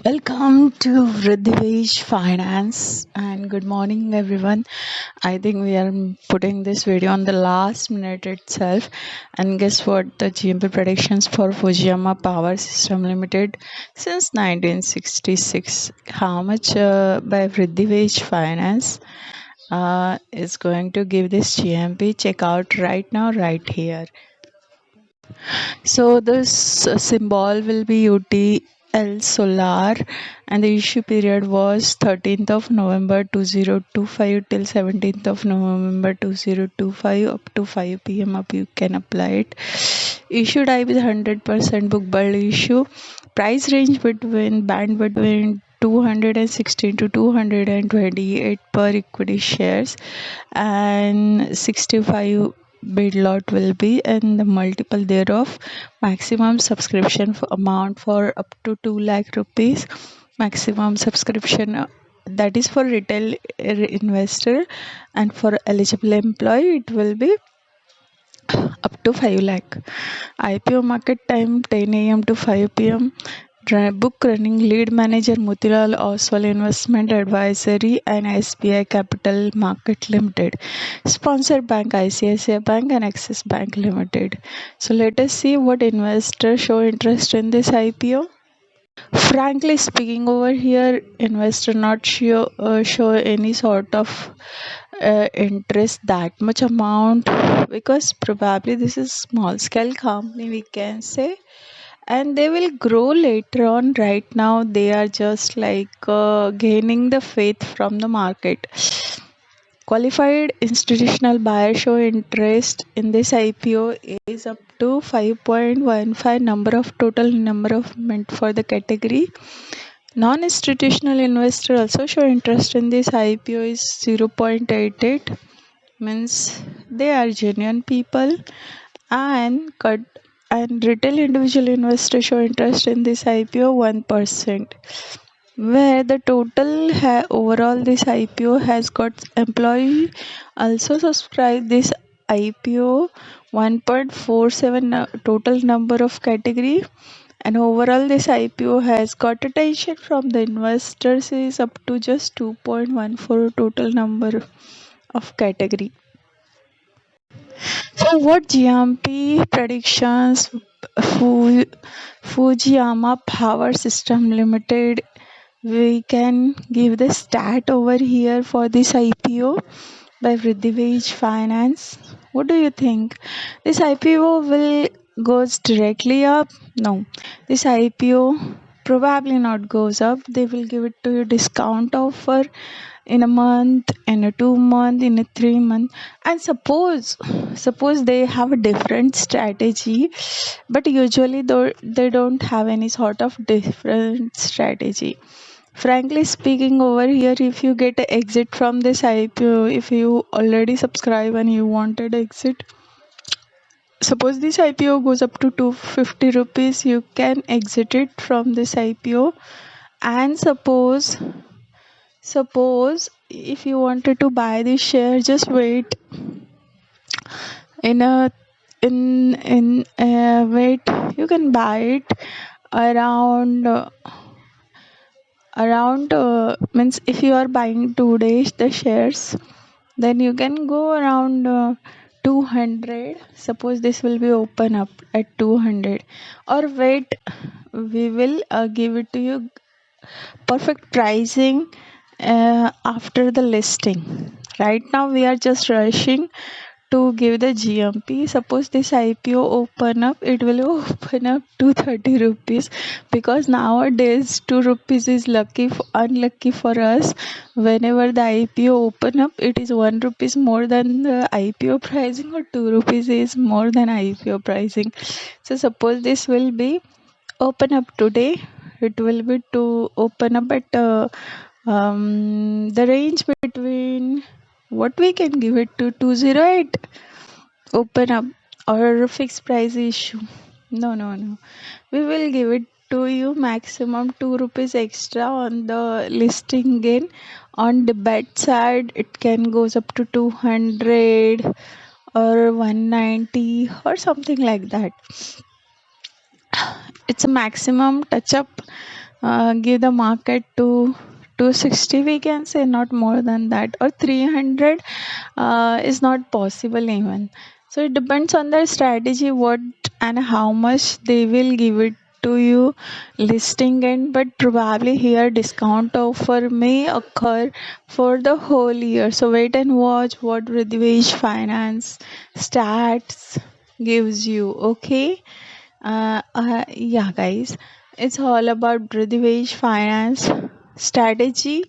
Welcome to Vridhivesh Finance and good morning everyone. I think we are putting this video on the last minute itself, and guess what, the GMP predictions for Fujiyama Power System Limited since 1966. How much by Vridhivesh Finance is going to give this GMP? Check out right now right here. So this symbol will be UTL Solar, and the issue period was 13th of November 2025 till 17th of November 2025 up to 5 p.m. up you can apply it. Issue type is 100% book build issue. Price range between band between 216 to 228 per equity shares, and 65 bid lot will be, and the multiple thereof. Maximum subscription amount for up to 2 lakh rupees. Maximum subscription that is for retail investor, and for eligible employee it will be up to 5 lakh. IPO market time 10 a.m. to 5 p.m. Book running lead manager Motilal Oswal Investment Advisory and SBI Capital Market Limited. Sponsored bank ICICI Bank and Axis Bank Limited. So let us see what investors show interest in this IPO. Frankly speaking, over here, investor not show any sort of interest that much amount, because probably this is small scale company we can say, and they will grow later on. Right now they are just like gaining the faith from the market. Qualified institutional buyers show interest in this IPO is up to 5.15 number of total number of meant for the category. Non-institutional investor also show interest in this IPO is 0.88, means they are genuine people. And retail individual investors show interest in this IPO 1%, where the total overall this IPO has got employee also subscribe this IPO 1.47 total number of category, and overall this IPO has got attention from the investors is up to just 2.14 total number of category. So what GMP predictions Fu- Fujiyama Power System Limited, we can give the stat over here for this IPO by Vridhivesh Finance. What do you think? This IPO will goes directly up? No. This IPO probably not goes up. They will give it to you discount offer in a month, in a 2 month, in a 3 month. And suppose they have a different strategy, but usually though they don't have any sort of different strategy. Frankly speaking, over here, if you get an exit from this IPO, if you already subscribe and you wanted exit, suppose this IPO goes up to 250 rupees, you can exit it from this IPO. And suppose if you wanted to buy this share, just wait in a in wait, you can buy it around means if you are buying today the shares, then you can go around 200. Suppose this will be open up at 200, or wait, we will give it to you perfect pricing after the listing. Right now we are just rushing to give the GMP. Suppose this IPO open up, it will open up to 30 rupees, because nowadays 2 rupees is unlucky for us. Whenever the IPO open up, it is 1 rupees more than the IPO pricing, or 2 rupees is more than IPO pricing. So suppose this will be open up today, it will be to open up at the range between, what we can give it to 208 open up, or fixed price issue. No, we will give it to you maximum 2 rupees extra on the listing gain. On the bet side it can goes up to 200 or 190 or something like that. It's a maximum touch up give the market to 260, we can say, not more than that, or 300 is not possible even. So it depends on their strategy, what and how much they will give it to you listing in. But probably here discount offer may occur for the whole year, so wait and watch what Ridhvesh Finance stats gives you. Okay. Yeah, guys, it's all about Ridhvesh Finance strategy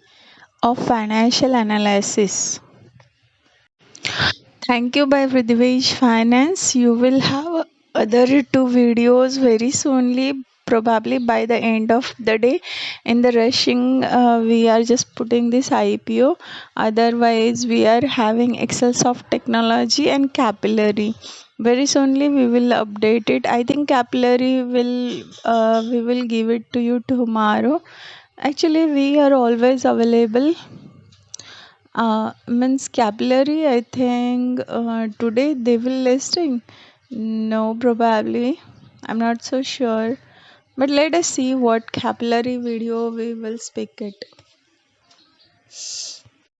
of financial analysis. Thank you by Ridhvesh Finance. You will have other two videos very soonly, probably by the end of the day. In the rushing, we are just putting this IPO. Otherwise, we are having Excel soft technology and capillary. Very soonly, we will update it. I think capillary will we will give it to you tomorrow. Actually, we are always available. Means capillary, I think today they will listing. No, probably. I'm not so sure. But let us see what capillary video we will speak it.